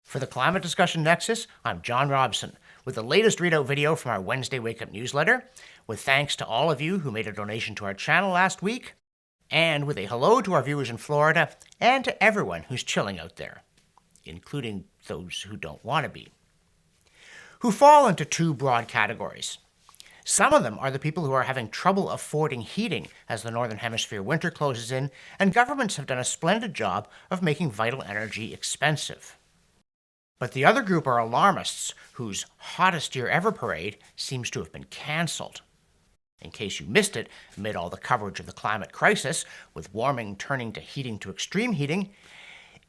For the Climate Discussion Nexus, I'm John Robson with the latest readout video from our Wednesday Wake Up newsletter, with thanks to all of you who made a donation to our channel last week, and with a hello to our viewers in Florida and to everyone who's chilling out there, including those who don't want to be, who fall into two broad categories. Some of them are the people who are having trouble affording heating as the Northern Hemisphere winter closes in, and governments have done a splendid job of making vital energy expensive. But the other group are alarmists whose hottest year ever parade seems to have been cancelled. In case you missed it, amid all the coverage of the climate crisis, with warming turning to heating to extreme heating,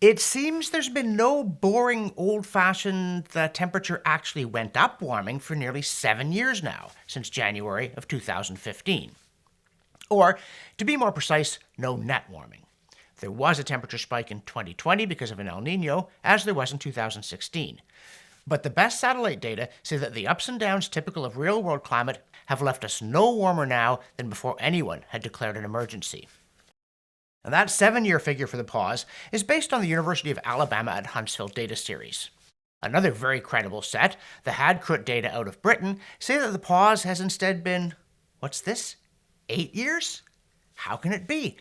it seems there's been no boring, old-fashioned, the temperature actually went up warming for nearly 7 years now, since January of 2015. Or, to be more precise, no net warming. There was a temperature spike in 2020 because of an El Nino, as there was in 2016. But the best satellite data say that the ups and downs typical of real-world climate have left us no warmer now than before anyone had declared an emergency. And that 7-year figure for the pause is based on the University of Alabama at Huntsville data series. Another very credible set, the HAD-CRUT data out of Britain, say that the pause has instead been, what's this, 8 years? How can it be?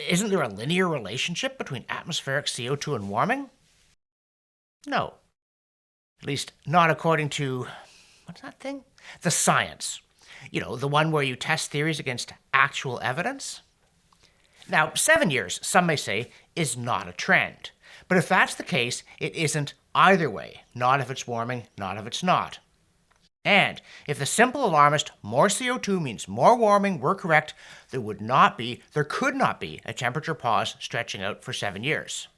Isn't there a linear relationship between atmospheric CO2 and warming? No. At least not according to, what's that thing? The science. You know, the one where you test theories against actual evidence? Now, 7 years, some may say, is not a trend. But if that's the case, it isn't either way. Not if it's warming, not if it's not. And if the simple alarmist more CO2 means more warming were correct, there could not be a temperature pause stretching out for 7 years.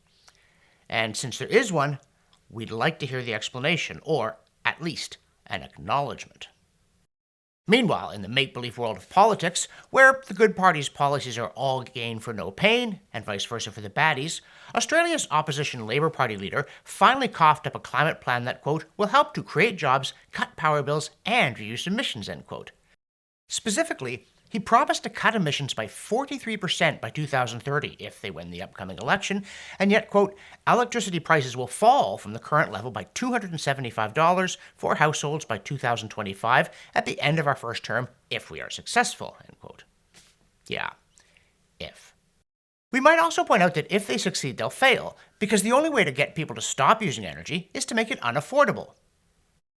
And since there is one, we'd like to hear the explanation, or at least an acknowledgement. Meanwhile, in the make-believe world of politics, where the good party's policies are all gain for no pain, and vice versa for the baddies, Australia's opposition Labour Party leader finally coughed up a climate plan that, quote, will help to create jobs, cut power bills, and reduce emissions, end quote. Specifically, he promised to cut emissions by 43% by 2030 if they win the upcoming election, and yet, quote, electricity prices will fall from the current level by $275 for households by 2025 at the end of our first term if we are successful, end quote. Yeah, if. We might also point out that if they succeed, they'll fail, because the only way to get people to stop using energy is to make it unaffordable.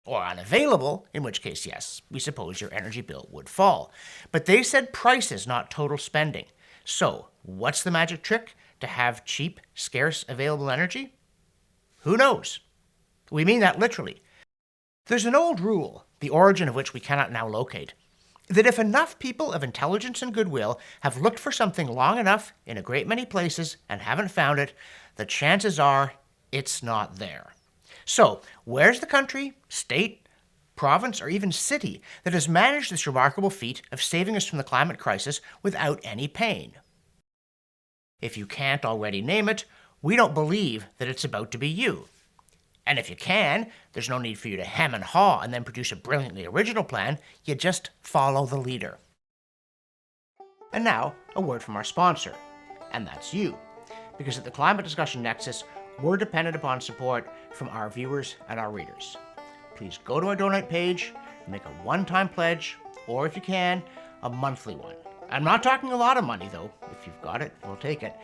Or unavailable, in which case, yes, we suppose your energy bill would fall. But they said prices, not total spending. So, what's the magic trick to have cheap, scarce, available energy? Who knows? We mean that literally. There's an old rule, the origin of which we cannot now locate, that if enough people of intelligence and goodwill have looked for something long enough in a great many places and haven't found it, the chances are it's not there. So, where's the country, state, province, or even city that has managed this remarkable feat of saving us from the climate crisis without any pain? If you can't already name it, we don't believe that it's about to be you. And if you can, there's no need for you to hem and haw and then produce a brilliantly original plan. You just follow the leader. And now, a word from our sponsor, and that's you. Because at the Climate Discussion Nexus, we're dependent upon support from our viewers and our readers. Please go to our donate page, make a one-time pledge, or if you can, a monthly one. I'm not talking a lot of money though. If you've got it, we'll take it.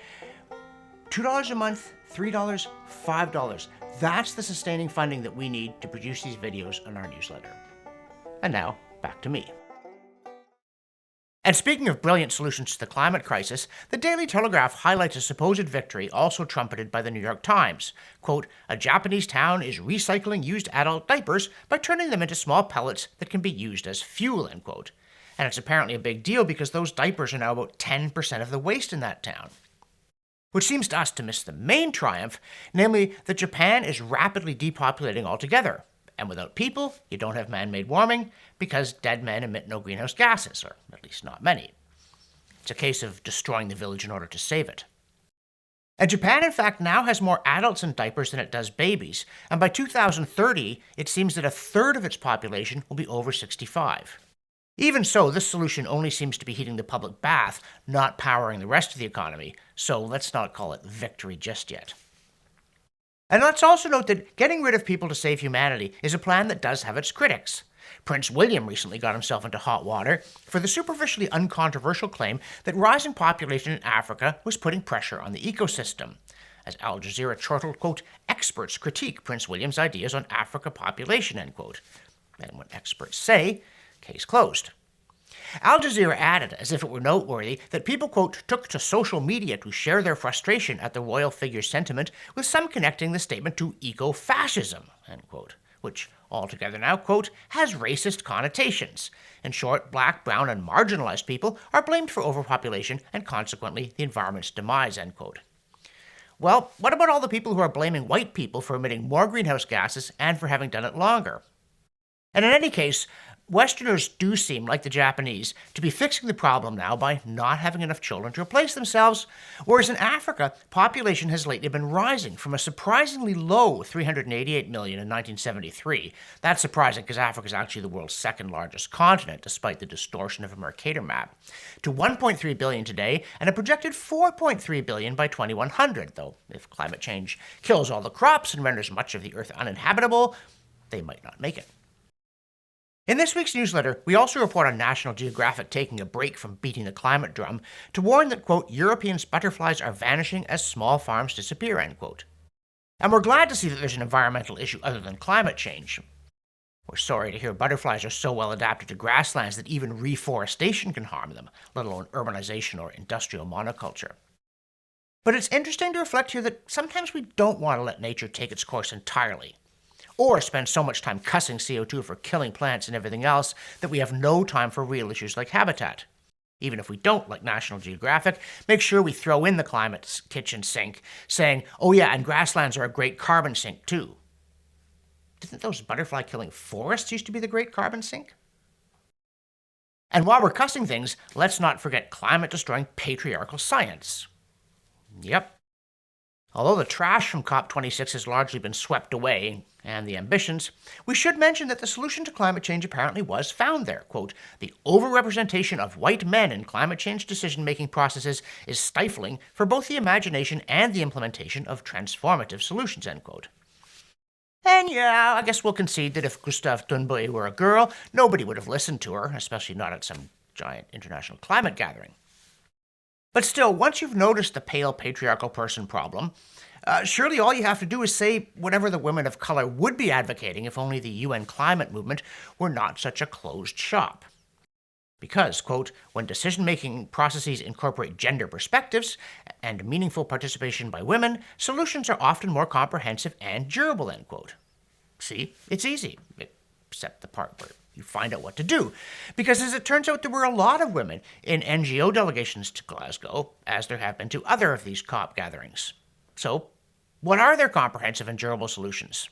$2 a month, $3, $5. That's the sustaining funding that we need to produce these videos on our newsletter. And now, back to me. And speaking of brilliant solutions to the climate crisis, the Daily Telegraph highlights a supposed victory also trumpeted by the New York Times. Quote, a Japanese town is recycling used adult diapers by turning them into small pellets that can be used as fuel, end quote. And it's apparently a big deal because those diapers are now about 10% of the waste in that town. Which seems to us to miss the main triumph, namely that Japan is rapidly depopulating altogether. And without people, you don't have man-made warming, because dead men emit no greenhouse gases, or at least not many. It's a case of destroying the village in order to save it. And Japan, in fact, now has more adults in diapers than it does babies, and by 2030, it seems that a third of its population will be over 65. Even so, this solution only seems to be heating the public bath, not powering the rest of the economy, so let's not call it victory just yet. And let's also note that getting rid of people to save humanity is a plan that does have its critics. Prince William recently got himself into hot water for the superficially uncontroversial claim that rising population in Africa was putting pressure on the ecosystem. As Al Jazeera chortled, quote, experts critique Prince William's ideas on Africa population, end quote. And when experts say, case closed. Al Jazeera added, as if it were noteworthy, that people, quote, took to social media to share their frustration at the royal figure's sentiment, with some connecting the statement to eco-fascism, end quote, which altogether now, quote, has racist connotations. In short, black, brown, and marginalized people are blamed for overpopulation and consequently the environment's demise, end quote. Well, what about all the people who are blaming white people for emitting more greenhouse gases and for having done it longer? And in any case, Westerners do seem, like the Japanese, to be fixing the problem now by not having enough children to replace themselves, whereas in Africa, population has lately been rising from a surprisingly low 388 million in 1973. That's surprising because Africa is actually the world's second largest continent, despite the distortion of a Mercator map, to 1.3 billion today and a projected 4.3 billion by 2100, though if climate change kills all the crops and renders much of the Earth uninhabitable, they might not make it. In this week's newsletter, we also report on National Geographic taking a break from beating the climate drum to warn that, quote, European butterflies are vanishing as small farms disappear, end quote. And we're glad to see that there's an environmental issue other than climate change. We're sorry to hear butterflies are so well adapted to grasslands that even reforestation can harm them, let alone urbanization or industrial monoculture. But it's interesting to reflect here that sometimes we don't want to let nature take its course entirely, or spend so much time cussing CO2 for killing plants and everything else that we have no time for real issues like habitat. Even if we don't, like National Geographic, make sure we throw in the climate kitchen sink, saying, oh yeah, and grasslands are a great carbon sink too. Didn't those butterfly-killing forests used to be the great carbon sink? And while we're cussing things, let's not forget climate-destroying patriarchal science. Yep. Although the trash from COP26 has largely been swept away, and the ambitions, we should mention that the solution to climate change apparently was found there. Quote, the overrepresentation of white men in climate change decision-making processes is stifling for both the imagination and the implementation of transformative solutions, end quote. And yeah, I guess we'll concede that if Gustave Thunberg were a girl, nobody would have listened to her, especially not at some giant international climate gathering. But still, once you've noticed the pale patriarchal person problem, surely all you have to do is say whatever the women of color would be advocating if only the UN climate movement were not such a closed shop. Because, quote, when decision-making processes incorporate gender perspectives and meaningful participation by women, solutions are often more comprehensive and durable, end quote. See, it's easy, except the part where you find out what to do. Because as it turns out, there were a lot of women in NGO delegations to Glasgow, as there have been to other of these COP gatherings. So, what are their comprehensive and durable solutions?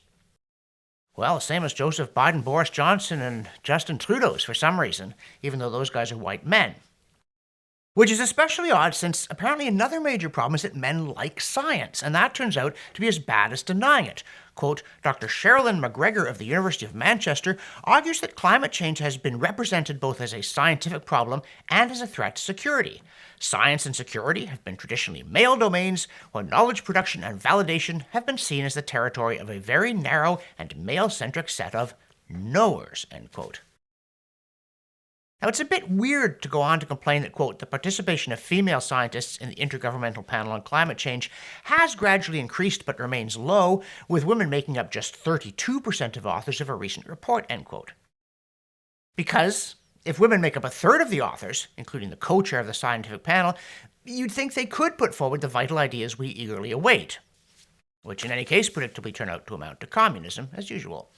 Well, the same as Joseph Biden, Boris Johnson, and Justin Trudeau's for some reason, even though those guys are white men. Which is especially odd since apparently another major problem is that men like science, and that turns out to be as bad as denying it. Quote, Dr. Sherilyn McGregor of the University of Manchester argues that climate change has been represented both as a scientific problem and as a threat to security. Science and security have been traditionally male domains, while knowledge production and validation have been seen as the territory of a very narrow and male-centric set of knowers, end quote. Now, it's a bit weird to go on to complain that, quote, the participation of female scientists in the Intergovernmental Panel on Climate Change has gradually increased but remains low, with women making up just 32% of authors of a recent report, end quote. Because if women make up a third of the authors, including the co-chair of the scientific panel, you'd think they could put forward the vital ideas we eagerly await, which in any case predictably turn out to amount to communism, as usual.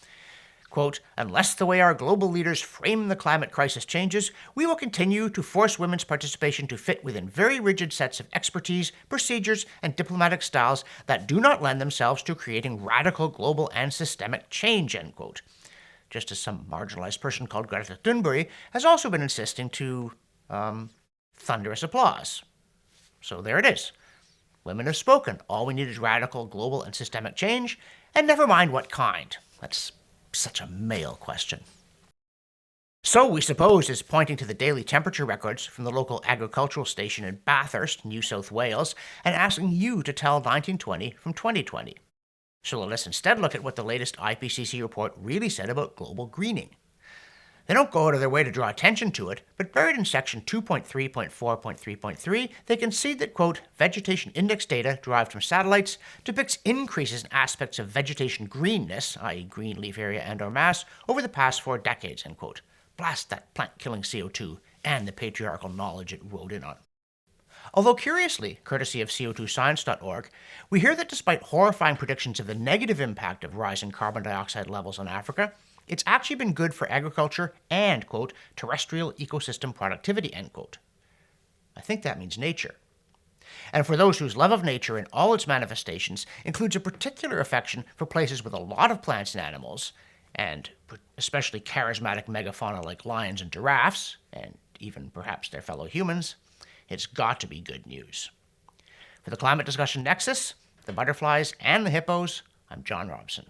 Quote, unless the way our global leaders frame the climate crisis changes, we will continue to force women's participation to fit within very rigid sets of expertise, procedures, and diplomatic styles that do not lend themselves to creating radical global and systemic change, end quote. Just as some marginalized person called Greta Thunberg has also been insisting to, thunderous applause. So there it is. Women have spoken. All we need is radical global and systemic change, and never mind what kind. That's such a male question. So, we suppose, is pointing to the daily temperature records from the local agricultural station in Bathurst, New South Wales, and asking you to tell 1920 from 2020. So let us instead look at what the latest IPCC report really said about global greening. They don't go out of their way to draw attention to it, but buried in section 2.3.4.3.3, they concede that, quote, vegetation index data derived from satellites depicts increases in aspects of vegetation greenness, i.e. green leaf area and/or mass, over the past 4 decades, end quote. Blast that plant-killing CO2 and the patriarchal knowledge it rode in on. Although curiously, courtesy of CO2science.org, we hear that despite horrifying predictions of the negative impact of rising carbon dioxide levels on Africa, it's actually been good for agriculture and, quote, terrestrial ecosystem productivity, end quote. I think that means nature. And for those whose love of nature in all its manifestations includes a particular affection for places with a lot of plants and animals, and especially charismatic megafauna like lions and giraffes, and even perhaps their fellow humans, it's got to be good news. For the Climate Discussion Nexus, the butterflies, and the hippos, I'm John Robson.